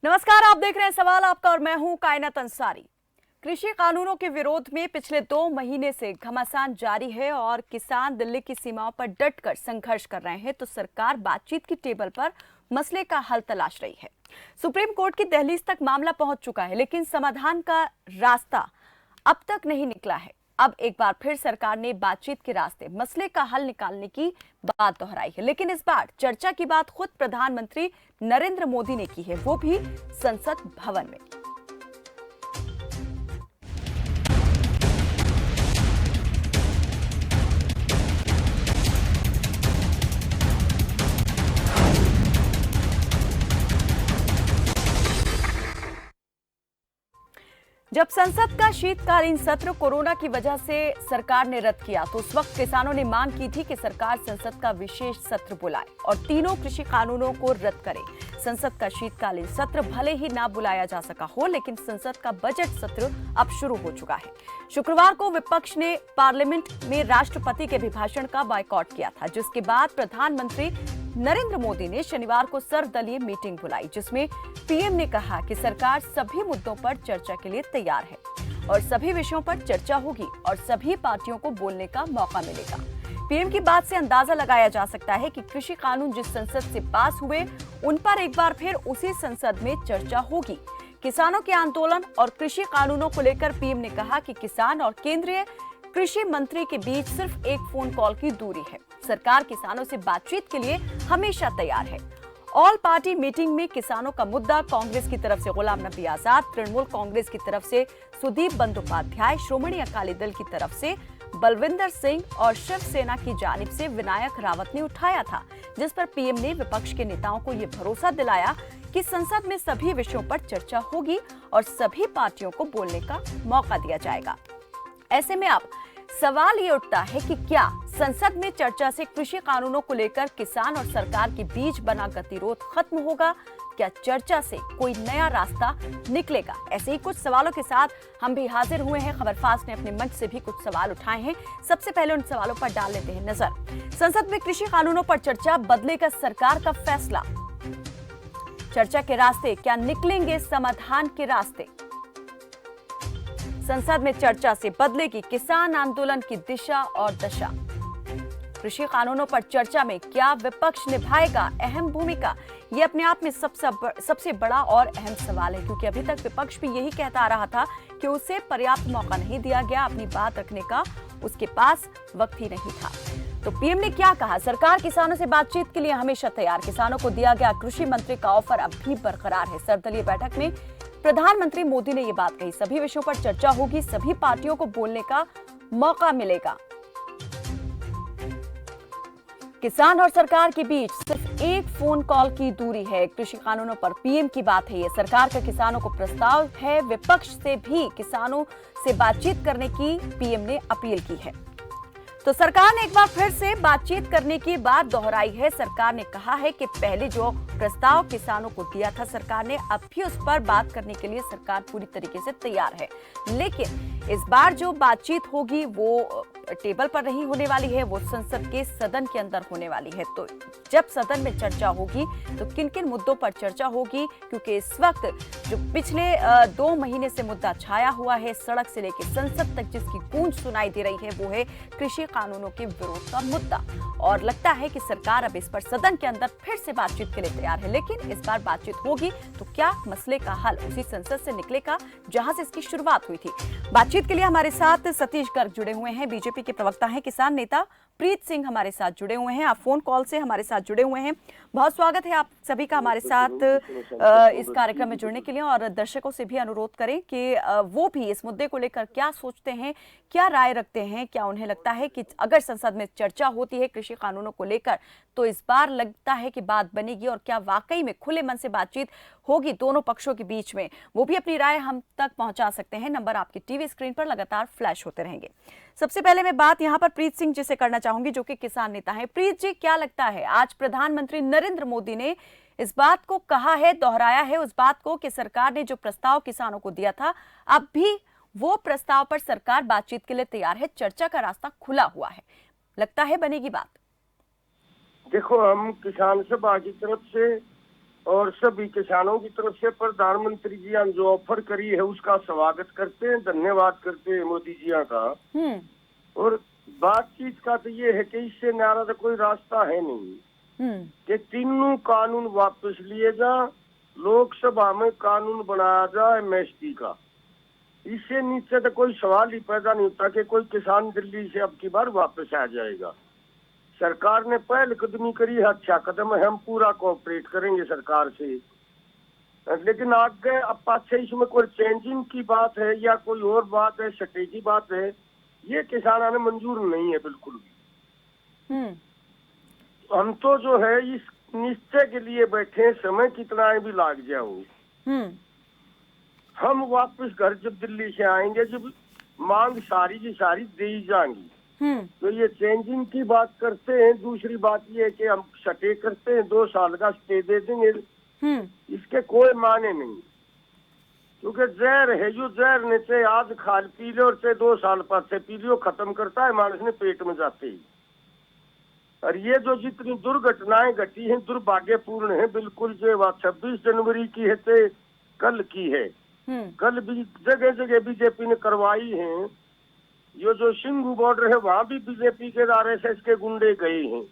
नमस्कार, आप देख रहे हैं सवाल आपका और मैं हूं कायनात अंसारी। कृषि कानूनों के विरोध में पिछले 2 महीने से घमासान जारी है और किसान दिल्ली की सीमाओं पर डटकर संघर्ष कर रहे हैं, तो सरकार बातचीत की टेबल पर मसले का हल तलाश रही है। सुप्रीम कोर्ट की दहलीज तक मामला पहुंच चुका है, लेकिन समाधान का रास्ता अब तक नहीं निकला है। अब एक बार फिर सरकार ने बातचीत के रास्ते मसले का हल निकालने की बात दोहराई है, लेकिन इस बार चर्चा की बात खुद प्रधानमंत्री नरेंद्र मोदी ने की है, वो भी संसद भवन में। जब संसद का शीतकालीन सत्र कोरोना की वजह से सरकार ने रद्द किया, तो उस वक्त किसानों ने मांग की थी कि सरकार संसद का विशेष सत्र बुलाए और तीनों कृषि कानूनों को रद्द करे। संसद का शीतकालीन सत्र भले ही ना बुलाया जा सका हो, लेकिन संसद का बजट सत्र अब शुरू हो चुका है। शुक्रवार को विपक्ष ने पार्लियामेंट में राष्ट्रपति के अभिभाषण का बायकॉट किया था, जिसके बाद प्रधानमंत्री नरेंद्र मोदी ने शनिवार को सर्वदलीय मीटिंग बुलाई, जिसमें पीएम ने कहा कि सरकार सभी मुद्दों पर चर्चा के लिए तैयार है और सभी विषयों पर चर्चा होगी और सभी पार्टियों को बोलने का मौका मिलेगा। पीएम की बात से अंदाजा लगाया जा सकता है कि कृषि कानून जिस संसद से पास हुए, उन पर एक बार फिर उसी संसद में चर्चा होगी। किसानों के आंदोलन और कृषि कानूनों को लेकर पीएम ने कहा कि किसान और केंद्रीय कृषि मंत्री के बीच सिर्फ एक फोन कॉल की दूरी है। सरकार किसानों से बातचीत के लिए हमेशा तैयार है। ऑल पार्टी मीटिंग में किसानों का मुद्दा कांग्रेस की तरफ से गुलाम नबी आजाद, तृणमूल कांग्रेस की तरफ से सुदीप बंदोपाध्याय, श्रोमणी अकाली दल की तरफ से बलविंदर सिंह और शिवसेना की जानिब से विनायक रावत ने उठाया था, जिस पर पीएम ने विपक्ष के नेताओं को यह भरोसा दिलाया कि संसद में सभी विषयों पर चर्चा होगी और सभी पार्टियों को बोलने का मौका दिया जाएगा। ऐसे में अब सवाल ये उठता है कि क्या संसद में चर्चा से कृषि कानूनों को लेकर किसान और सरकार के बीच बना गतिरोध खत्म होगा? क्या चर्चा से कोई नया रास्ता निकलेगा? ऐसे ही कुछ सवालों के साथ हम भी हाजिर हुए हैं। खबर फास्ट ने अपने मंच से भी कुछ सवाल उठाए हैं। सबसे पहले उन सवालों पर डाल लेते हैं नजर। संसद में कृषि कानूनों पर चर्चा, बदलेगा सरकार का फैसला? चर्चा के रास्ते क्या निकलेंगे समाधान के रास्ते? संसद में चर्चा से बदलेगी किसान आंदोलन की दिशा और दशा? कृषि कानूनों पर चर्चा में क्या विपक्ष निभाएगा अहम भूमिका? ये अपने आप में सबसे बड़ा और अहम सवाल है, क्योंकि अभी तक विपक्ष भी यही कहता आ रहा था कि उसे पर्याप्त मौका नहीं दिया गया अपनी बात रखने का, उसके पास वक्त ही नहीं था। तो पीएम ने क्या कहा? सरकार किसानों से बातचीत के लिए हमेशा तैयार। किसानों को दिया गया कृषि मंत्री का ऑफर अब भी बरकरार है। सर्वदलीय बैठक में प्रधानमंत्री मोदी ने यह बात कही, सभी विषयों पर चर्चा होगी, सभी पार्टियों को बोलने का मौका मिलेगा। किसान और सरकार के बीच सिर्फ एक फोन कॉल की दूरी है। कृषि कानूनों पर पीएम की बात है ये। सरकार का किसानों को प्रस्ताव है, विपक्ष से भी किसानों से बातचीत करने की पीएम ने अपील की है। तो सरकार ने एक बार फिर से बातचीत करने की बात दोहराई है। सरकार ने कहा है कि पहले जो प्रस्ताव किसानों को दिया था सरकार ने, अब भी उस पर बात करने के लिए सरकार पूरी तरीके से तैयार है, लेकिन इस बार जो बातचीत होगी वो टेबल पर नहीं होने वाली है, वो संसद के सदन के अंदर होने वाली है। तो जब सदन में चर्चा होगी तो किन किन मुद्दों पर चर्चा होगी, क्योंकि इस वक्त जो पिछले 2 महीने से मुद्दा छाया हुआ है, सड़क से लेकर संसद तक जिसकी गूंज सुनाई दे रही है, वो है कृषि कानूनों के विरोध का मुद्दा। और लगता है कि सरकार अब इस पर सदन के अंदर फिर से बातचीत के लिए तैयार है, लेकिन इस बार बातचीत होगी तो क्या मसले का हल उसी संसद से निकलेगा जहां से इसकी शुरुआत हुई थी? बातचीत के लिए हमारे साथ सतीश गर्ग जुड़े हुए हैं, बीजेपी के प्रवक्ता हैं। किसान नेता प्रीत सिंह हमारे साथ जुड़े हुए हैं, आप फोन कॉल से हमारे साथ जुड़े हुए हैं। बहुत स्वागत है आप सभी का हमारे साथ इस कार्यक्रम में जुड़ने के लिए। और दर्शकों से भी अनुरोध करें कि वो भी इस मुद्दे को लेकर क्या सोचते हैं, क्या राय रखते हैं, क्या उन्हें लगता है कि अगर संसद में चर्चा होती है कृषि कानूनों को लेकर तो इस बार लगता है कि बात बनेगी, और क्या वाकई में खुले मन से बातचीत होगी दोनों पक्षों के बीच में? वो भी अपनी राय हम तक पहुंचा सकते हैं। नंबर आपकी टीवी स्क्रीन पर लगातार फ्लैश होते रहेंगे। सबसे पहले मैं बात यहां पर प्रीत सिंह जी से करना चाहूंगी, जो कि किसान नेता हैं। प्रीत जी, क्या लगता है आज प्रधानमंत्री नरेंद्र मोदी ने इस बात को कहा है, दोहराया है उस बात को कि सरकार ने जो प्रस्ताव किसानों को दिया था, अब भी वो प्रस्ताव पर सरकार बातचीत के लिए तैयार है, चर्चा का रास्ता खुला हुआ है, लगता है बनेगी बात? देखो, हम किसान सभा की तरफ से और और सभी किसानों की तरफ से प्रधानमंत्री जी ने जो ऑफर करी है उसका स्वागत करते हैं, धन्यवाद करते हैं मोदी जी का। और बातचीत का तो ये है कि इससे न्यारा तो कोई रास्ता है नहीं कि तीनों कानून वापस लिए जा, लोकसभा में कानून बनाया जाए एमएसपी का। इससे नीचे तो कोई सवाल ही पैदा नहीं होता कि कोई किसान दिल्ली से अब की बार वापस आ जाएगा। सरकार ने पहल कदमी करी है, अच्छा कदम है, हम पूरा कोऑपरेट करेंगे सरकार से। लेकिन आगे अब पाछे इसमें कोई चेंजिंग की बात है या कोई और बात है, स्ट्रेटेजी बात है, ये किसानों ने मंजूर नहीं है बिल्कुल भी। हम तो जो है इस निश्चय के लिए बैठे, समय कितना भी लाग जाओ, हम वापस घर जब दिल्ली से आएंगे जब मांग सारी की सारी दी जाएंगी। तो ये चेंजिंग की बात करते हैं। दूसरी बात ये है कि हम स्टे करते हैं, 2 साल का स्टे दे देंगे, इसके कोई माने नहीं, क्योंकि जहर है जो जहर ने चाहे आज खाल पी लो और चाहे 2 साल बाद से पी लो, खत्म करता है मानस ने पेट में जाते ही। और ये जो जितनी दुर्घटनाएं घटी हैं दुर्भाग्यपूर्ण है बिल्कुल। जो बात 26 जनवरी की है तो कल की है, कल भी जगह जगह बीजेपी ने करवाई है। ये जो सिंघू बॉर्डर है वहां भी बीजेपी के आरएसएस के गुंडे गए हैं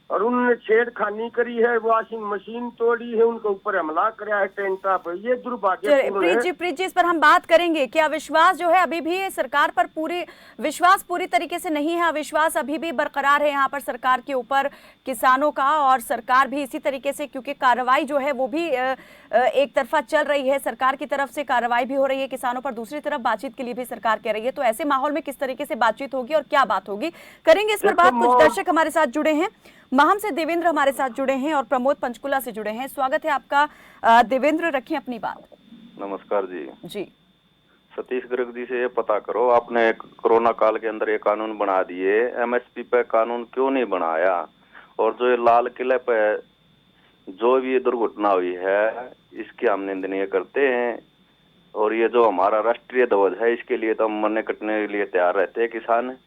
और उन्होंने छेड़खानी करी है, वॉशिंग मशीन तोड़ी है, उनके ऊपर हमला कराया है टेंटा पर। ये दुर्भाग्यपूर्ण है। प्रीत जी इस पर हम बात करेंगे। क्या विश्वास जो है अभी भी सरकार पर विश्वास पूरी तरीके से नहीं है? अविश्वास अभी भी बरकरार है यहाँ पर सरकार के ऊपर, किसानों का, और सरकार भी इसी तरीके से, क्योंकि कार्रवाई जो है वो भी एक तरफा चल रही है, सरकार की तरफ से कार्रवाई भी हो रही है किसानों पर, दूसरी तरफ बातचीत के लिए भी सरकार कह रही है। तो ऐसे माहौल में किस तरीके से बातचीत होगी और क्या बात होगी, करेंगे इस पर बात। कुछ दर्शक हमारे साथ जुड़े हैं, महम से देवेंद्र हमारे साथ जुड़े हैं और प्रमोद पंचकुला से जुड़े हैं। स्वागत है आपका देवेंद्र, रखिए अपनी बात। नमस्कार जी। जी सतीश गर्ग जी से ये पता करो, आपने कोरोना काल के अंदर ये कानून बना दिए, एमएसपी पे कानून क्यों नहीं बनाया? और जो ये लाल किले पे जो भी ये दुर्घटना हुई है इसकी हम निंदनीय करते हैं। और ये जो हमारा राष्ट्रीय ध्वज है इसके लिए तो हम मरने कटने के लिए तैयार रहते हैं किसान।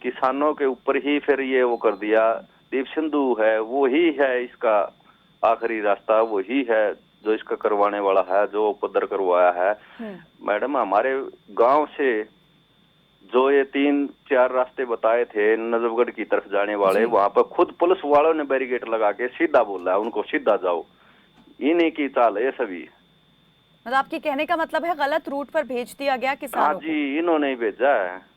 किसानों के ऊपर ही फिर ये वो कर दिया। दीप सिंधु है वो ही है इसका आखिरी रास्ता, वही है जो इसका करवाने वाला है, जो उपद्रव करवाया है। मैडम हमारे गांव से जो ये 3-4 रास्ते बताए थे नजफगढ़ की तरफ जाने वाले, वहां पर खुद पुलिस वालों ने बैरिकेड लगा के सीधा बोला है उनको सीधा जाओ। इन्हीं की चाल है सभी। मतलब आपके कहने का मतलब है गलत रूट पर भेज दिया गया किसानों को? हाँ जी, इन्होंने ही भेजा है।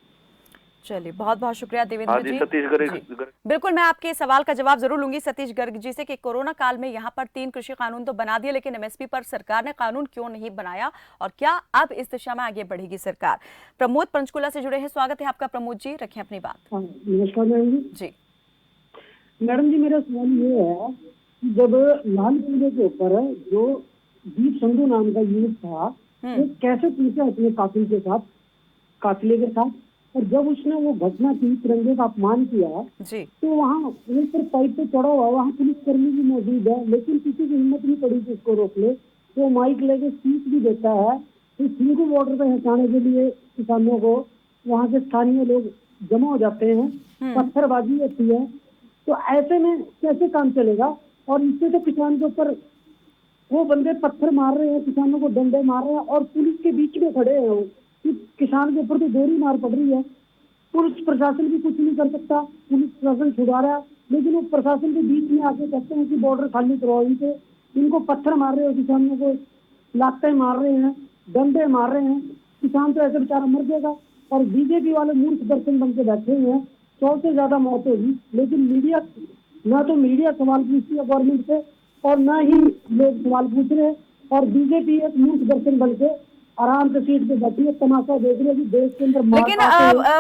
चलिए बहुत बहुत शुक्रिया देवेंद्र जी। सतीश गर्ग। बिल्कुल मैं आपके सवाल का जवाब जरूर लूंगी सतीश गर्ग जी से कि कोरोना काल में यहाँ पर 3 कृषि कानून तो बना दिए, लेकिन एमएसपी पर सरकार ने कानून क्यों नहीं बनाया और क्या अब इस दिशा में आगे बढ़ेगी सरकार? प्रमोद पंचकुला से जुड़े हैं, स्वागत है आपका प्रमोद जी, रखिए अपनी बात। नमस्कार मैडम जी। मैडम जी मेरा सवाल ये है, जब लाल किले के ऊपर जो दीप सिंधु नाम का युवक था वो कैसे पहुंचा अपने काफिले के साथ, और जब उसने वो घटना की, तिरंगे का अपमान किया जी, तो वहाँ ऊपर पाइप पे चढ़ा हुआ, वहाँ पुलिस कर्मी भी मौजूद है, लेकिन किसी की हिम्मत नहीं पड़ी कि उसको रोक ले। तो माइक लेके स्पीच भी देता है। तो सिंघू बॉर्डर पे हटाने के लिए किसानों को वहाँ के स्थानीय लोग जमा हो जाते हैं, पत्थरबाजी होती है। तो ऐसे में कैसे काम चलेगा? और इससे तो किसान के ऊपर वो बंदे पत्थर मार रहे हैं, किसानों को डंडे मार रहे हैं और पुलिस के बीच में खड़े हैं। वो किसान के ऊपर तो दोहरी मार पड़ रही है। पुलिस प्रशासन भी कुछ नहीं कर सकता, पुलिस प्रशासन छुड़ा रहा है, लेकिन वो प्रशासन के बीच में आके कहते हैं कि बॉर्डर खाली करवाओ इनसे। इनको पत्थर मार रहे हो, किसानों को लातें मार रहे हैं, डंडे मार रहे हैं, किसान तो ऐसे बेचारा मर जाएगा। और बीजेपी वाले मूर्ख दर्शन बन के बैठे हुए हैं, 100 से ज्यादा मौत होगी, लेकिन मीडिया ना तो मीडिया सवाल पूछती है गवर्नमेंट से और ना ही लोग सवाल पूछ रहे हैं। और बीजेपी एक मूर्ख दर्शन बन के आराम से सीट पे बैठी है, तमाशा देख रही है कि देश के अंदर। लेकिन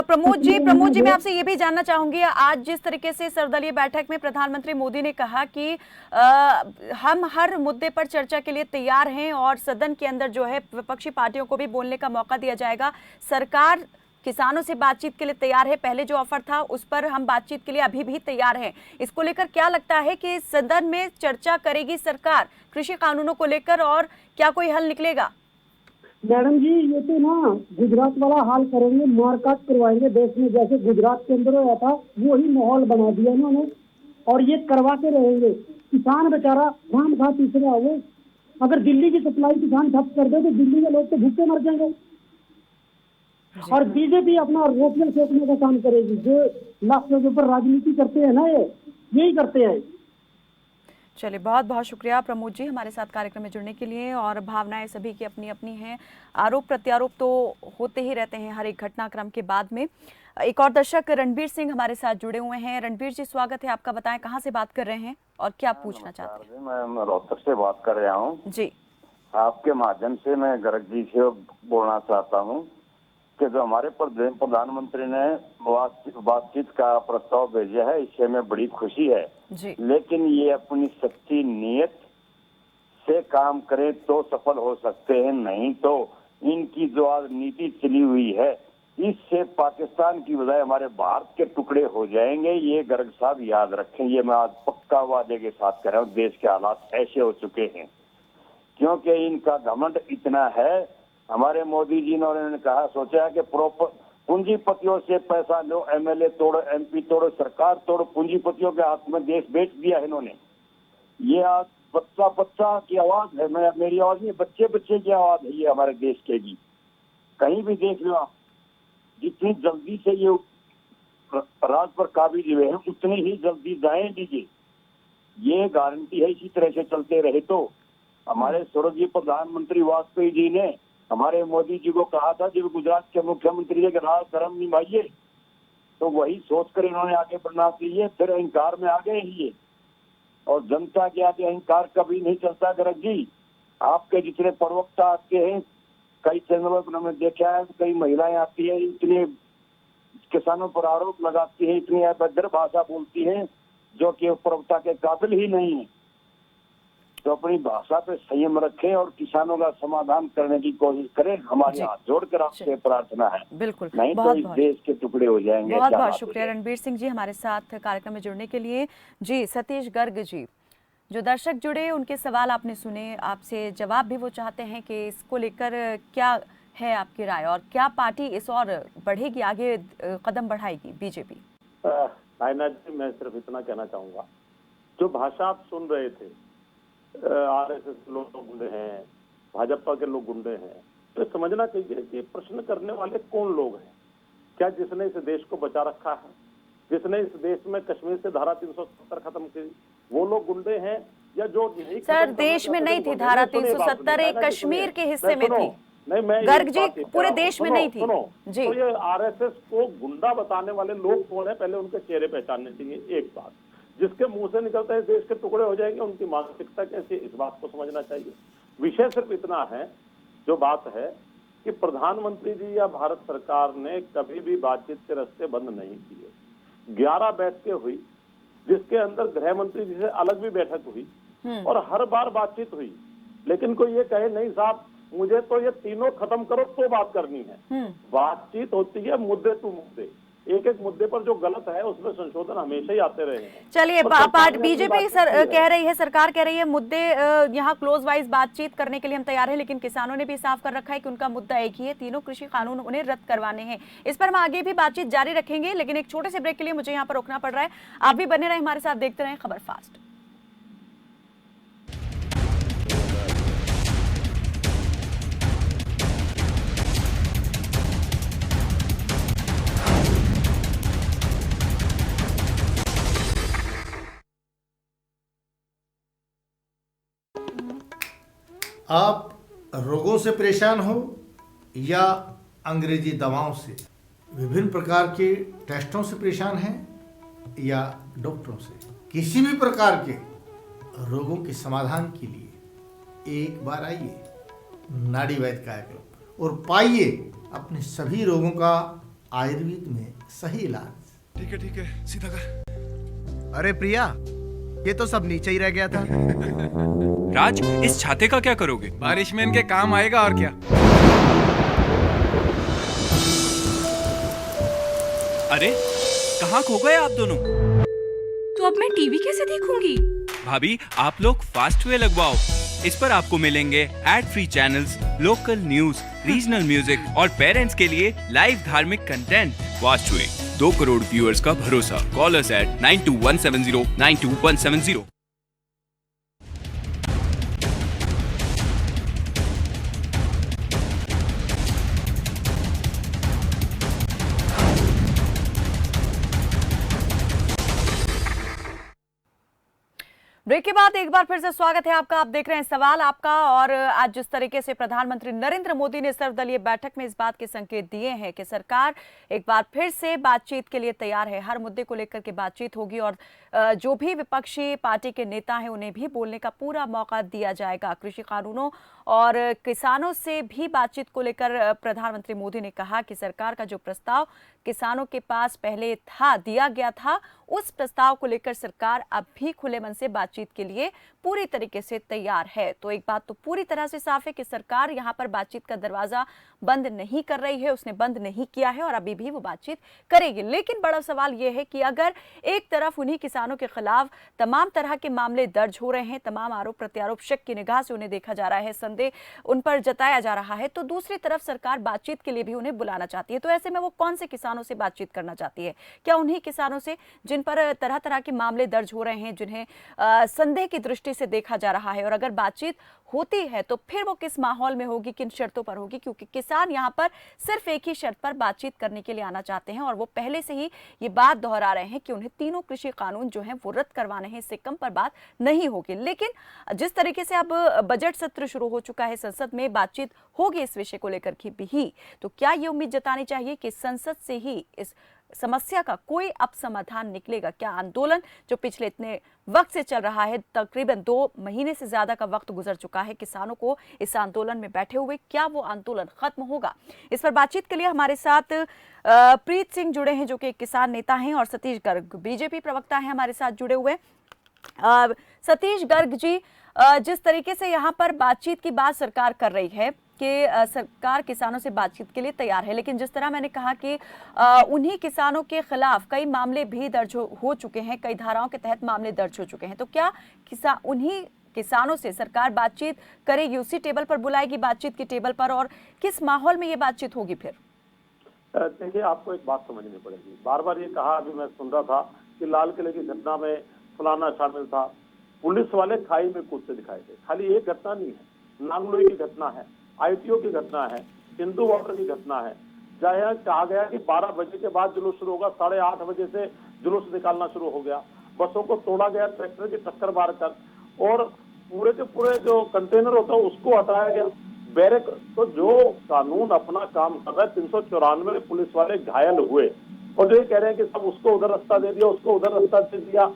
प्रमोद जी मैं आपसे ये भी जानना चाहूंगी, आज जिस तरीके से सर्वदलीय बैठक में प्रधानमंत्री मोदी ने कहा कि हम हर मुद्दे पर चर्चा के लिए तैयार हैं और सदन के अंदर जो है विपक्षी पार्टियों को भी बोलने का मौका दिया जाएगा, सरकार किसानों से बातचीत के लिए तैयार है, पहले जो ऑफर था उस पर हम बातचीत के लिए अभी भी तैयार हैं। इसको लेकर क्या लगता है कि सदन में चर्चा करेगी सरकार कृषि कानूनों को लेकर और क्या कोई हल निकलेगा? मैडम जी ये तो ना गुजरात वाला हाल करेंगे, मारकाट करवाएंगे देश में, जैसे गुजरात के अंदर हुआ था वही माहौल बना दिया इन्होंने और ये करवाते रहेंगे। किसान बेचारा खाम खा तीसरा हो। अगर दिल्ली की सप्लाई किसान ठप कर दे तो दिल्ली के लोग तो भूखे मर जाएंगे। और बीजेपी अपना रोटियां सेकने का काम करेगी। जो लाखों के ऊपर राजनीति करते हैं ना, ये यही करते हैं। चलिए, बहुत बहुत शुक्रिया प्रमोद जी हमारे साथ कार्यक्रम में जुड़ने के लिए। और भावनाएं सभी की अपनी अपनी हैं, आरोप प्रत्यारोप तो होते ही रहते हैं हर एक घटनाक्रम के बाद में। एक और दर्शक रणबीर सिंह हमारे साथ जुड़े हुए हैं। रणबीर जी, स्वागत है आपका। बताएं कहां से बात कर रहे हैं और क्या पूछना चाहते हैं? मैं रोहतक से बात कर रहा हूँ जी। आपके माध्यम से मैं गर्ग जी से बोलना चाहता हूँ कि जो हमारे प्रधानमंत्री ने बातचीत का प्रस्ताव भेजा है, इससे हमें बड़ी खुशी है जी। लेकिन ये अपनी सच्ची नीयत से काम करें तो सफल हो सकते हैं, नहीं तो इनकी जो आज नीति चली हुई है इससे पाकिस्तान की बजाय हमारे भारत के टुकड़े हो जाएंगे। ये गर्ग साहब याद रखें, ये मैं आज पक्का वादे के साथ कह रहा हूँ। देश के हालात ऐसे हो चुके हैं क्योंकि इनका घमंड इतना है। हमारे मोदी जी ने उन्होंने कहा, सोचा है कि पूंजीपतियों से पैसा लो, एमएलए तोड़ो, एमपी तोड़ो, सरकार तोड़ो, पूंजीपतियों के हाथ में देश बेच दिया है इन्होंने। ये आज बच्चा बच्चा की आवाज है, मेरी आवाज नहीं, बच्चे बच्चे की आवाज है ये हमारे देश के की। कहीं भी देख लो आप, जितनी जल्दी से ये राज पर काबिज हुए हैं उतनी ही जल्दी जाएं दीजिए, ये गारंटी है। इसी तरह से चलते रहे तो हमारे स्वर्गीय प्रधानमंत्री वाजपेयी जी ने हमारे मोदी जी को कहा था जब गुजरात के मुख्यमंत्री के राज धर्म निभाइए, तो वही सोचकर इन्होंने आगे बढ़ना चाहिए। फिर अहंकार में आ गए ही ये, और जनता के आगे अहंकार कभी नहीं चलता। गर्ग जी, आपके जितने प्रवक्ता आते हैं कई चैनलों पर हमने देखा है, कई महिलाएं आती है, इतने किसानों पर आरोप लगाती है, इतनी अभद्र भाषा बोलती है जो कि प्रवक्ता के काबिल ही नहीं है। तो अपनी भाषा पे संयम रखें और किसानों का समाधान करने की कोशिश करें। हमारे हाथ जोड़कर आपसे प्रार्थना है, बिल्कुल, नहीं तो इस देश के टुकड़े हो जाएंगे। बहुत बहुत शुक्रिया रणबीर सिंह जी हमारे साथ कार्यक्रम में जुड़ने के लिए। जी सतीश गर्ग जी, जो दर्शक जुड़े उनके सवाल आपने सुने, आपसे जवाब भी वो चाहते हैं कि इसको लेकर क्या है आपकी राय और क्या पार्टी इस और बढ़ेगी, आगे कदम बढ़ाएगी बीजेपी? आयना जी, मैं सिर्फ इतना कहना चाहूंगा, जो भाषा आप सुन रहे थे, आरएसएस लोग गुंडे हैं, भाजपा के लोग गुंडे हैं, तो समझना चाहिए कि प्रश्न करने वाले कौन लोग हैं। क्या जिसने इस देश को बचा रखा है, जिसने इस देश में कश्मीर से धारा 370 खत्म की, वो लोग गुंडे हैं, या जो सर देश में नहीं थी धारा 370, एक कश्मीर के हिस्से में थी। नहीं, मैं गर्ग जी पूरे देश में नहीं थी जी। तो ये आरएसएस को गुंडा बताने वाले लोग कौन है, पहले उनके चेहरे पहचानने चाहिए। एक बात, जिसके मुंह से निकलता है देश के टुकड़े हो जाएंगे, उनकी मानसिकता कैसी, इस बात को समझना चाहिए। विषय सिर्फ इतना है, जो बात है कि प्रधानमंत्री जी या भारत सरकार ने कभी भी बातचीत के रास्ते बंद नहीं किए। 11 बैठकें हुई, जिसके अंदर गृह मंत्री जी से अलग भी बैठक हुई और हर बार बातचीत हुई, लेकिन कोई ये कहे नहीं साहब मुझे तो ये तीनों खत्म करो तो बात करनी है। बातचीत होती है मुद्दे टू मुद्दे, एक एक मुद्दे पर जो गलत है उसमें संशोधन हमेशा ही आते रहे हैं। चलिए, बीजेपी कह रही है, सरकार कह रही है मुद्दे यहाँ क्लोज वाइज बातचीत करने के लिए हम तैयार हैं, लेकिन किसानों ने भी साफ कर रखा है कि उनका मुद्दा एक ही है, तीनों कृषि कानून उन्हें रद्द करवाने हैं। इस पर हम आगे भी बातचीत जारी रखेंगे, लेकिन एक छोटे से ब्रेक के लिए मुझे यहाँ पर रोकना पड़ रहा है। आप भी बने रहे हमारे साथ, देखते रहे खबर फास्ट। आप रोगों से परेशान हो या अंग्रेजी दवाओं से, विभिन्न प्रकार के टेस्टों से परेशान हैं या डॉक्टरों से, किसी भी प्रकार के रोगों के समाधान के लिए एक बार आइए नाड़ी वैद्य कायाकल्प और पाइए अपने सभी रोगों का आयुर्वेद में सही इलाज। ठीक है सीधा कर। अरे प्रिया, ये तो सब नीचे ही रह गया था। राज, इस छाते का क्या करोगे? बारिश में इनके काम आएगा और क्या। अरे कहाँ खो गए आप दोनों? तो अब मैं टीवी कैसे देखूंगी? भाभी, आप लोग फास्टवे लगवाओ। इस पर आपको मिलेंगे ad free channels, local news, regional music और पेरेंट्स के लिए लाइव धार्मिक कंटेंट। फास्टवे, 2 करोड़ व्यूअर्स का भरोसा। Call us at 9217092170। ब्रेक के बाद एक बार फिर से स्वागत है आपका। आप देख रहे हैं सवाल आपका। और आज जिस तरीके से प्रधानमंत्री नरेंद्र मोदी ने सर्वदलीय बैठक में इस बात के संकेत दिए हैं कि सरकार एक बार फिर से बातचीत के लिए तैयार है, हर मुद्दे को लेकर के बातचीत होगी और जो भी विपक्षी पार्टी के नेता हैं उन्हें भी बोलने का पूरा मौका दिया जाएगा। कृषि कानूनों और किसानों से भी बातचीत को लेकर प्रधानमंत्री मोदी ने कहा कि सरकार का जो प्रस्ताव किसानों के पास पहले दिया गया था, उस प्रस्ताव को लेकर सरकार अब भी खुले मन से बातचीत के लिए पूरी तरीके से तैयार है। तो एक बात तो पूरी तरह से साफ है कि सरकार यहां पर बातचीत का दरवाजा बंद नहीं कर रही है, उसने बंद नहीं किया है और अभी भी वो बातचीत करेगी। लेकिन बड़ा सवाल यह है कि अगर एक तरफ उन्हीं किसानों के खिलाफ तमाम तरह के मामले दर्ज हो रहे हैं, तमाम आरोप प्रत्यारोप शक की निगाह से उन्हें देखा जा रहा है, संदेह उन पर जताया जा रहा है, तो दूसरी तरफ सरकार बातचीत के लिए भी उन्हें बुलाना चाहती है। तो ऐसे में वो कौन से किसानों से बातचीत करना चाहती है? क्या उन्हीं किसानों से जिन पर तरह तरह के मामले दर्ज हो रहे हैं, जिन्हें संदेह की दृष्टि से देखा जा रहा है? और अगर बातचीत होती है तो फिर वो किस माहौल में होगी, किन शर्तों पर होगी? क्योंकि किसान यहाँ पर सिर्फ एक ही शर्त पर बातचीत करने के लिए आना चाहते हैं और वो पहले से ही ये बात दोहरा रहे हैं कि उन्हें तीनों कृषि कानून जो हैं वो रद्द करवाने हैं, इससे कम पर बात नहीं होगी। लेकिन जिस तरीके से अब बजट सत्र शुरू हो चुका है, संसद में बातचीत होगी इस विषय को लेकर भी, तो क्या ये उम्मीद जतानी चाहिए कि संसद से ही इस समस्या का कोई अब समाधान निकलेगा? क्या आंदोलन जो पिछले इतने वक्त से चल रहा है, तकरीबन 2 महीने से ज्यादा का वक्त गुजर चुका है किसानों को इस आंदोलन में बैठे हुए, क्या वो आंदोलन खत्म होगा? इस पर बातचीत के लिए हमारे साथ प्रीत सिंह जुड़े हैं जो कि एक किसान नेता हैं, और सतीश गर्ग बीजेपी प्रवक्ता हैं हमारे साथ जुड़े हुए। सतीश गर्ग जी, जिस तरीके से यहाँ पर बातचीत की बात सरकार कर रही है कि सरकार किसानों से बातचीत के लिए तैयार है, लेकिन जिस तरह मैंने कहा कि उन्हीं किसानों के खिलाफ कई मामले भी दर्ज हो चुके हैं, कई धाराओं के तहत मामले दर्ज हो चुके हैं, तो क्या उन्हीं किसानों से सरकार बातचीत करेगी, उसी टेबल पर बुलाएगी बातचीत की टेबल पर, और किस माहौल में ये बातचीत होगी फिर? देखिए, आपको एक बात समझनी पड़ेगी। बार बार ये कहा, अभी मैं सुन रहा था कि लाल किले की घटना में फलाना शामिल था, पुलिस वाले खाई में कूदते दिखाए थे। खाली एक घटना नहीं है, नांगलोई की घटना है, ITO की घटना है, सिंधु बॉर्डर की घटना है, जहाँ कहा गया कि 12 बजे के बाद जुलूस शुरू होगा, 8:30 बजे से जुलूस निकालना शुरू हो गया, बसों को तोड़ा गया ट्रैक्टर की टक्कर मारकर, और पूरे के पूरे जो कंटेनर होता है उसको हटाया गया, बैरक। तो जो कानून अपना काम कर रहा है, 394 पुलिस वाले घायल हुए, और जो ये कह रहे हैं कि सब उसको उधर रास्ता दे दिया, उसको उधर रास्ता दे दिया,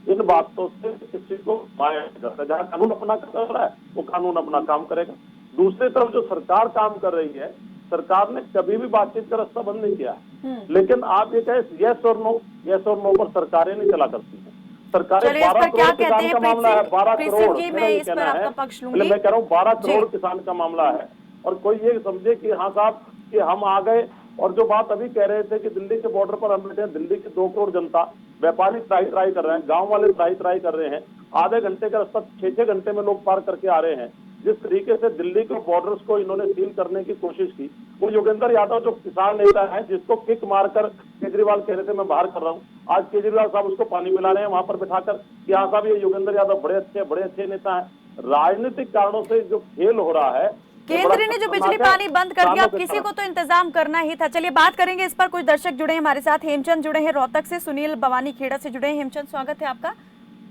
इन बातों से किसी को माया नहीं करता। जहाँ कानून अपना कर रहा है वो कानून अपना काम करेगा। दूसरी तरफ जो सरकार काम कर रही है, सरकार ने कभी भी बातचीत का रास्ता बंद नहीं किया है, लेकिन आप ये कहें यस और नो पर सरकारें नहीं चला करती है। सरकारें 12 करोड़ किसान का मामला है, 12 करोड़ मैं कह रहा हूँ 12 करोड़ किसान का मामला है, और कोई ये समझे कि हाँ साहब कि हम आ गए। और जो बात अभी कह रहे थे कि दिल्ली के बॉर्डर पर हम बैठे हैं, दिल्ली की 2 करोड़ जनता, व्यापारी ट्राई कर रहे हैं, गांव वाले ट्राई कर रहे हैं, आधे घंटे का रास्ता 6 घंटे में लोग पार करके आ रहे हैं। जिस तरीके से दिल्ली के बॉर्डर्स को इन्होंने सील करने की कोशिश की, वो योगेंद्र यादव जो किसान नेता है, जिसको किक मारकर केजरीवाल कह रहे थे मैं बाहर कर रहा हूँ, आज केजरीवाल साहब उसको पानी पिला रहे हैं वहां पर बिठाकर कि हाँ साहब ये योगेंद्र यादव बड़े अच्छे नेता है। राजनीतिक कारणों से जो खेल हो रहा है, केंद्र ने जो बिजली पानी बंद कर दिया, अब किसी को तो इंतजाम करना ही था। चलिए बात करेंगे इस पर। कुछ दर्शक जुड़े हैं हमारे साथ, हेमचंद जुड़े हैं रोहतक से, सुनील बवानी खेड़ा से जुड़े हैं। हेमचंद, स्वागत है आपका,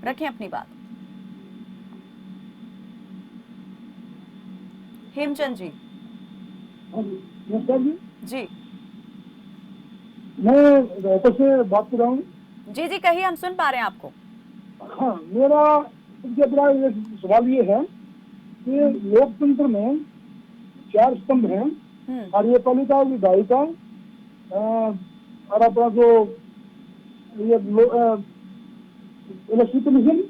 रखें अपनी बात। हेमचंद जी। जी मैं रोहतक से बात कर रहा हूँ। जी कहिए, हम सुन पा रहे हैं आपको। हाँ, मेरा सवाल ये है कि लोकतंत्र में 4 स्तंभ हैं, कार्यपालिका, विधायिका और अपना जो ये इलेक्शन कमीशन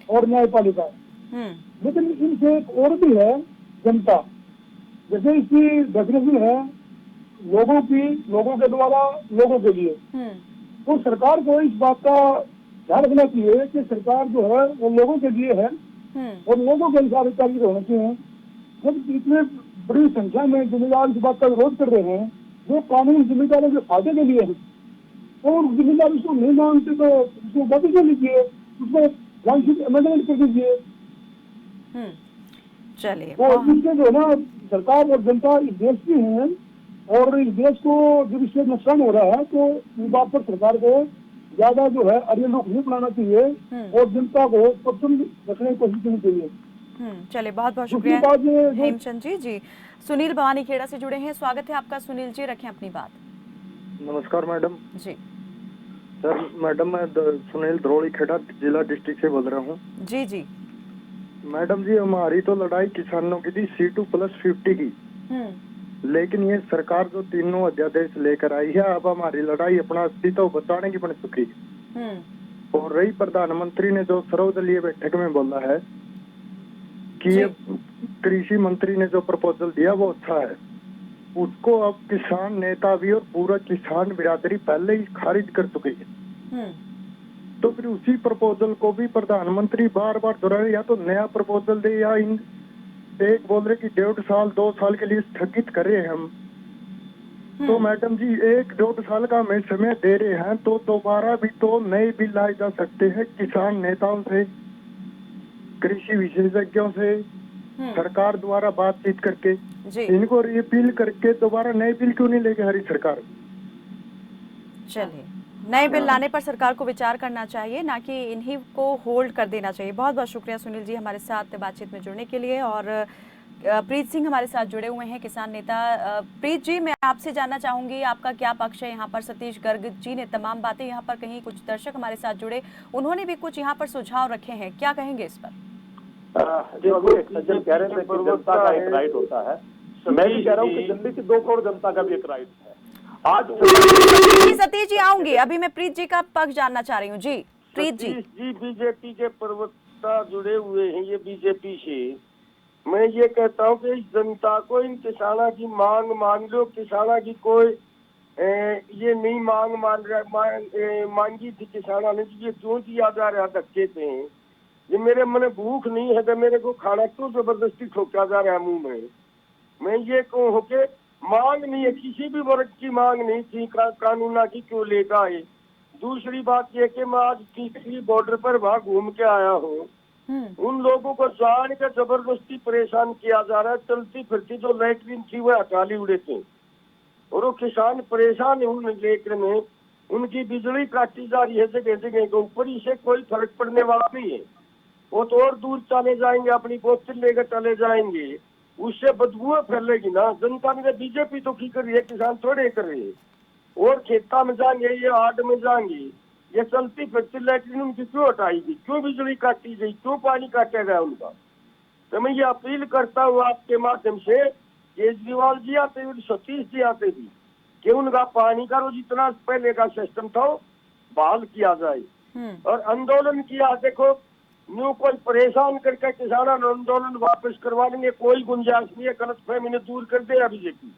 और न्यायपालिका, लेकिन इनसे एक और भी है, जनता। जैसे इसकी डेफिनेशन है लोगों की, लोगों के द्वारा, लोगों के लिए। तो सरकार को इस बात का ध्यान रखना चाहिए कि सरकार जो है वो लोगों के लिए है और लोगों के अनुसार कार्य होना चाहिए। जब इतने बड़ी संख्या में जिम्मेदार इस बात का विरोध कर रहे हैं, जो कानून जिम्मेदारों के फायदे के लिए है, और जिम्मेदार उसको नहीं मानते तो उसको वापस ले लीजिए, उसको अमेंडमेंट कर दीजिए। चलिए, तो इससे जो है ना, सरकार और जनता इस देश की है, और इस देश को जब इससे नुकसान हो रहा है तो इस बात पर सरकार को ज्यादा जो है अरे लोग नहीं बुलाना चाहिए और जनता को प्रसन्न रखने की कोशिश करनी चाहिए। चलिए, बहुत बहुत दूसरी शुक्रिया बात ये हेमचंद जी। जी, सुनील भवानी खेड़ा से जुड़े हैं, स्वागत है आपका सुनील जी, रखें अपनी बात। नमस्कार मैडम जी सर, मैडम मैं सुनील धरोड़ी खेड़ा जिला डिस्ट्रिक्ट से बोल रहा हूँ। जी जी मैडम जी, हमारी तो लड़ाई किसानों की थी C2+50 की, लेकिन ये सरकार जो तीनों अध्यादेश लेकर आई है, अब हमारी लड़ाई अपना अस्तित्व बचाने की बन चुकी है। और रही प्रधानमंत्री ने जो सर्वदलीय बैठक में बोला है कि ये कृषि मंत्री ने जो प्रपोजल दिया वो अच्छा है, उसको अब किसान नेता भी और पूरा किसान बिरादरी पहले ही खारिज कर चुकी है। तो फिर उसी प्रपोजल को भी प्रधानमंत्री बार बार दोहराए, या तो नया प्रपोजल दे या इन एक बोल रहे कि 1.5 साल 2 साल के लिए स्थगित करे हम। तो मैडम जी 1-1.5 साल का हमें समय दे रहे हैं, तो दोबारा भी तो नए बिल लाए जा सकते हैं किसान नेताओं से, कृषि विशेषज्ञों से, सरकार द्वारा बातचीत करके इनको रिपील करके दोबारा नए बिल क्यों नहीं लेके हरी सरकार। चलिए, नए बिल लाने पर सरकार को विचार करना चाहिए, ना कि इन्हीं को होल्ड कर देना चाहिए। बहुत बहुत शुक्रिया सुनील जी हमारे साथ बातचीत में जुड़ने के लिए। और प्रीत सिंह हमारे साथ जुड़े हुए हैं, किसान नेता। प्रीत जी, मैं आपसे जानना चाहूंगी आपका क्या पक्ष है यहाँ पर। सतीश गर्ग जी ने तमाम बातें यहाँ पर कही, कुछ दर्शक हमारे साथ जुड़े, उन्होंने भी कुछ यहाँ पर सुझाव रखे हैं, क्या कहेंगे इस पर? एक सज्जन कह रहे थे कि जनता का एक राइट होता है, मैं भी कह रहा हूँ कि दिल्ली की 2 करोड़ जनता का भी एक राइट है। आज सतीश जी आऊंगी, अभी मैं प्रीत जी का पक्ष जानना चाह रही हूँ। जी प्रीत जी। जी बीजेपी के प्रवक्ता जुड़े हुए हैं ये बीजेपी से। मैं ये कहता हूँ कि इस जनता को इन किसानों की मांग मान लो, किसानों की कोई ये नहीं मांगी थी किसानों ने, ये क्यों दिया जा रहा धक्के से। ये मेरे मन भूख नहीं है तो मेरे को खाना क्यों जबरदस्ती ठोका जा रहा है मुंह में। मैं ये कहूँ कि मांग नहीं है, किसी भी वर्ग की मांग नहीं थी, कानूना की क्यों लेकर आए। दूसरी बात ये कि मैं आज तीसरी बॉर्डर पर वहाँ घूम के आया हूँ, उन लोगों को जान के जबरदस्ती परेशान किया जा रहा है। चलती फिरती जो लैट्रिन थी वो हटा ली उड़े थे, और वो किसान परेशान है उन लेकर में। उनकी बिजली काटी जा रही है जगह जगह के ऊपर, इसे कोई फर्क पड़ने वाला नहीं है। वो तो और दूर चले जाएंगे, अपनी बोतल लेकर चले जाएंगे, उससे बदबू फैलेगी ना। जनता ने बीजेपी तो की कर रही है, किसान थोड़े कर रहे हैं। और खेता में जाएंगे, ये आड़ में जाएंगे, ये चलती फिरती लैट्रिन उनकी क्यों हटाएगी, क्यों बिजली काटी गई, क्यों पानी काटा गया उनका। तो मैं ये अपील करता हूँ आपके माध्यम से, केजरीवाल जी आते भी, सतीश जी आते भी, कि उनका पानी का जितना पहले का सिस्टम था बहाल किया जाए। और आंदोलन किया, देखो न्यू कोई परेशान करके किसान आंदोलन वापस करवा लेंगे, कोई गुंजाइश नहीं है। गलतफहमी ने दूर कर दे बीजेपी,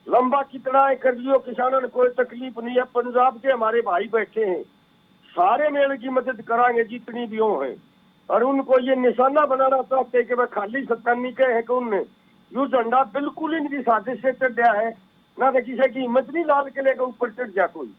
लंबा कितना है कर लियो, किसानों ने कोई तकलीफ नहीं है। पंजाब के हमारे भाई बैठे हैं, सारे मेल की मदद कराएंगे जितनी भी हो है। और उनको ये निशाना बनाना चाहते हैं कि वह खाली सत्तानी के है कि उनने यू झंडा बिल्कुल इनकी साजिश से चढ़ गया है, ना तो किसी की हिम्मत नहीं लाल किले के ऊपर चढ़ गया कोई,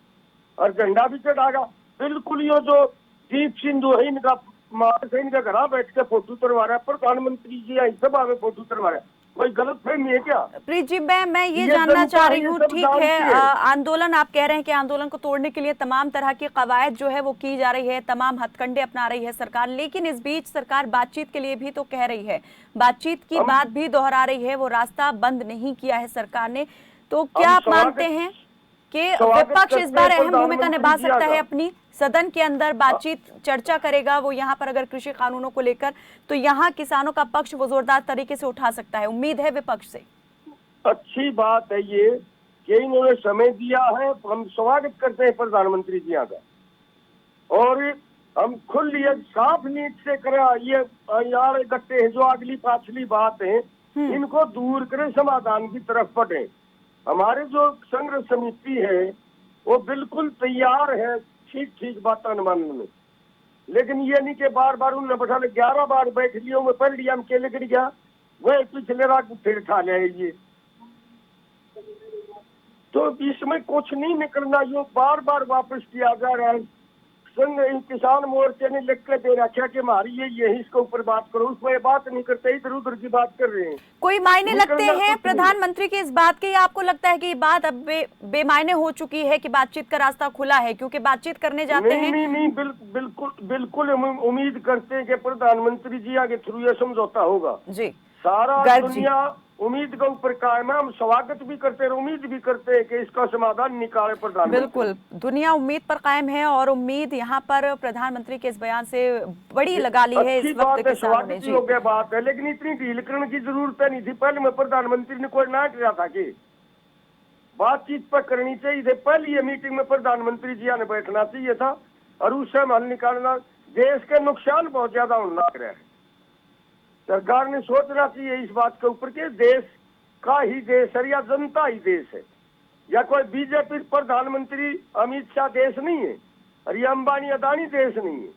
और झंडा भी चढ़ागा बिल्कुल। यो जो दीप सिंधु है इनका मार से इनका घर बैठ के फोटो उतरवा रहा है, प्रधानमंत्री जी आई सभा में फोटो उतरवा रहा है, कोई गलत फहमी है क्या? प्रीत जी, मैं ये जानना चाह रही हूँ, ठीक है आंदोलन आप कह रहे हैं कि आंदोलन को तोड़ने के लिए तमाम तरह की कवायद जो है वो की जा रही है, तमाम हथकंडे अपना रही है सरकार, लेकिन इस बीच सरकार बातचीत के लिए भी तो कह रही है, बातचीत की बात भी दोहरा रही है, वो रास्ता बंद नहीं किया है सरकार ने। तो क्या आप मानते हैं कि विपक्ष इस बार अहम भूमिका निभा सकता है अपनी, सदन के अंदर बातचीत चर्चा करेगा वो यहाँ पर अगर कृषि कानूनों को लेकर, तो यहाँ किसानों का पक्ष वो जोरदार तरीके से उठा सकता है, उम्मीद है विपक्ष से। अच्छी बात है ये कि इन्होंने समय दिया है, हम स्वागत करते हैं प्रधानमंत्री जी का, और हम खुली साफ नीति से करें। ये यार इकट्ठे हैं जो अगली पाछली बात है इनको दूर करें, समाधान की तरफ बढ़े। हमारे जो संघर्ष समिति है वो बिल्कुल तैयार है ठीक ठीक बात मानने में, लेकिन ये नहीं कि बार बार उन्होंने बैठा 11 बार बैठ लिया, मैं पढ़ लिया, हम केले गिर गया, वह पिछले रात फिर खा लिया ये। तो इसमें कुछ नहीं निकलना, जो बार बार वापस किया जा रहा है। किसान मोर्चे ने लिख के दे रखा कि हमारी यही इसके ऊपर बात करो, उस पर बात नहीं करते, इधर उधर की बात कर रहे हैं। कोई मायने लगते हैं प्रधानमंत्री के इस बात के, या आपको लगता है कि ये बात अब बेमायने हो चुकी है कि बातचीत का रास्ता खुला है, क्योंकि बातचीत करने जाते हैं? नहीं, बिल्कुल हम उम्मीद करते हैं कि प्रधानमंत्री जी आगे थ्रू ये समझौता होगा जी। सारा दुनिया उम्मीद के ऊपर कायम है, हम स्वागत भी करते हैं, उम्मीद भी करते हैं कि इसका समाधान निकाले प्रधानमंत्री। बिल्कुल, दुनिया उम्मीद पर कायम है और उम्मीद यहाँ पर प्रधानमंत्री के इस बयान से बड़ी लगा ली है इस वक्त किसानों ने। जी, योग्य बात है, लेकिन इतनी ढील करने की जरूरत नहीं थी। पहले में प्रधानमंत्री ने कोई ना किया था कि बातचीत पर करनी चाहिए थी, पहली ये मीटिंग में प्रधानमंत्री जी ने बैठना चाहिए था और उससे हल निकालना। देश के नुकसान बहुत ज्यादा होने लग रहा है, सरकार ने सोचना चाहिए इस बात के ऊपर कि देश का ही देश है या जनता ही देश है, या कोई बीजेपी प्रधानमंत्री अमित शाह देश नहीं है और ये अंबानी अदानी देश नहीं है।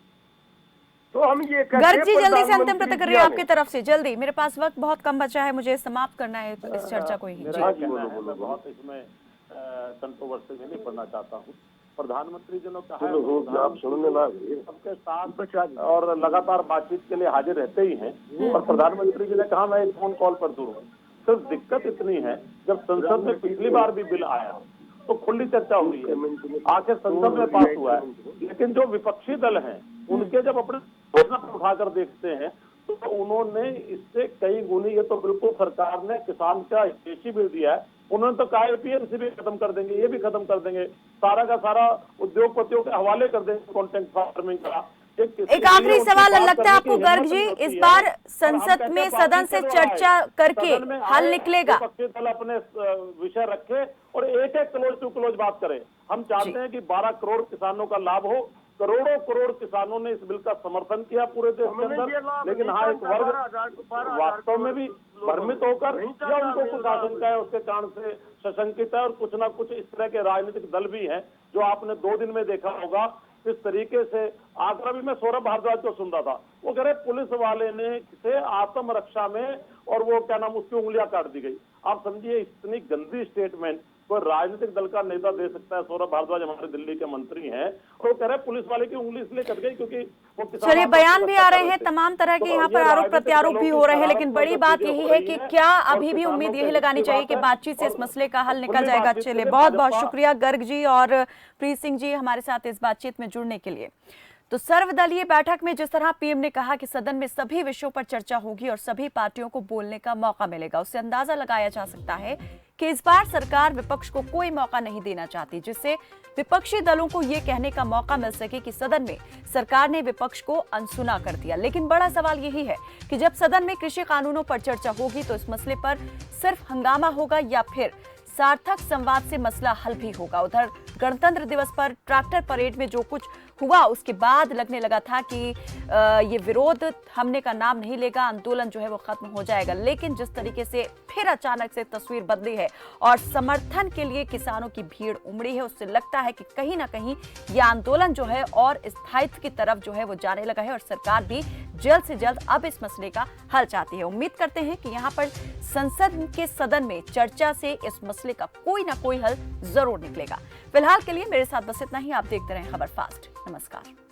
तो हम ये गर्ग जी जल्दी से अंतिम प्रतिक्रिया आपकी तरफ से, जल्दी, मेरे पास वक्त बहुत कम बचा है, मुझे समाप्त करना है इस चर्चा को ही। मैं बहुत इसमें कंट्रोवर्सी में नहीं पढ़ना चाहता हूँ। प्रधानमंत्री जी ने कहा आप सुनने सबके साथ और लगातार बातचीत के लिए हाजिर रहते ही हैं, और प्रधानमंत्री जी ने कहा मैं एक फोन कॉल पर दूर हूँ। सिर्फ दिक्कत इतनी है, जब संसद में पिछली बार भी बिल आया तो खुली चर्चा हुई है, आखिर संसद में पास हुआ है, लेकिन जो विपक्षी दल हैं उनके जब अपने प्रश्न उठाकर देखते हैं तो उन्होंने इससे कई गुनी, ये तो बिल्कुल सरकार ने किसान का हितैषी बिल दिया है, उन्होंने तो कहा पीएमसी भी खत्म कर देंगे, ये भी खत्म कर देंगे, सारा का सारा उद्योगपतियों के हवाले कर देंगे कॉन्ट्रैक्ट फार्मिंग का। एक आखिरी सवाल लगता है आपको गर्ग जी, इस बार संसद में सदन से चर्चा करके हल निकलेगा? विपक्षी दल अपने विषय रखे और एक एक क्लोज टू क्लोज बात करें। हम चाहते हैं कि 12 करोड़ किसानों का लाभ हो, करोड़ों करोड़ किसानों ने इस बिल का समर्थन किया पूरे देश के अंदर, लेकिन हाँ एक वर्ग वास्तव में भी भ्रमित होकर या उनको कुछ आशंका है उसके कारण से सशंकित है, और कुछ ना कुछ इस तरह के राजनीतिक दल भी हैं जो आपने 2 दिन में देखा होगा इस तरीके से। आगरा भी मैं सौरभ भारद्वाज को सुन रहा था, वो कह रहे पुलिस वाले ने से आत्मरक्षा में और वो क्या नाम उसकी उंगलियां काट दी गई। आप समझिए इतनी गंदी स्टेटमेंट कोई राजनीतिक दल का नेता दे सकता है? सौरभ भारद्वाज हमारे दिल्ली के मंत्री हैं और वो कह रहे पुलिस वाले की उंगली इसलिए कट गई क्योंकि वो किसान। चलिए, बयान भी आ रहे हैं, तमाम तरह के यहाँ पर आरोप प्रत्यारोप भी हो रहे हैं, लेकिन बड़ी बात यही है कि क्या अभी भी उम्मीद यही लगानी चाहिए कि बातचीत से इस मसले का हल निकल जाएगा? चलिए, बहुत बहुत शुक्रिया गर्ग जी और प्रीत सिंह जी हमारे साथ इस बातचीत में जुड़ने के लिए। तो सर्वदलीय बैठक में जिस तरह पीएम ने कहा कि सदन में सभी विषयों पर चर्चा होगी और सभी पार्टियों को बोलने का मौका मिलेगा, उससे अंदाजा लगाया जा सकता है कि इस बार सरकार विपक्ष को कोई मौका नहीं देना चाहती, जिससे विपक्षी दलों को यह कहने का मौका मिल सके कि सदन में सरकार ने विपक्ष को अनसुना कर दिया। लेकिन बड़ा सवाल यही है कि जब सदन में कृषि कानूनों पर चर्चा होगी तो इस मसले पर सिर्फ हंगामा होगा या फिर सार्थक संवाद से मसला हल भी होगा। उधर गणतंत्र दिवस पर ट्रैक्टर परेड में जो कुछ हुआ उसके बाद लगने लगा था कि ये विरोध थमने का नाम नहीं लेगा, आंदोलन जो है वो खत्म हो जाएगा, लेकिन जिस तरीके से फिर अचानक से तस्वीर बदली है और समर्थन के लिए किसानों की भीड़ उमड़ी है, उससे लगता है कि कहीं ना कहीं ये आंदोलन जो है और स्थायित्व की तरफ जो है वो जाने लगा है और सरकार भी जल्द से जल्द अब इस मसले का हल चाहती है। उम्मीद करते हैं कि यहाँ पर संसद के सदन में चर्चा से इस मसले का कोई ना कोई हल जरूर निकलेगा। फिलहाल के लिए मेरे साथ बस इतना ही। आप देखते रहें खबर फास्ट। नमस्कार।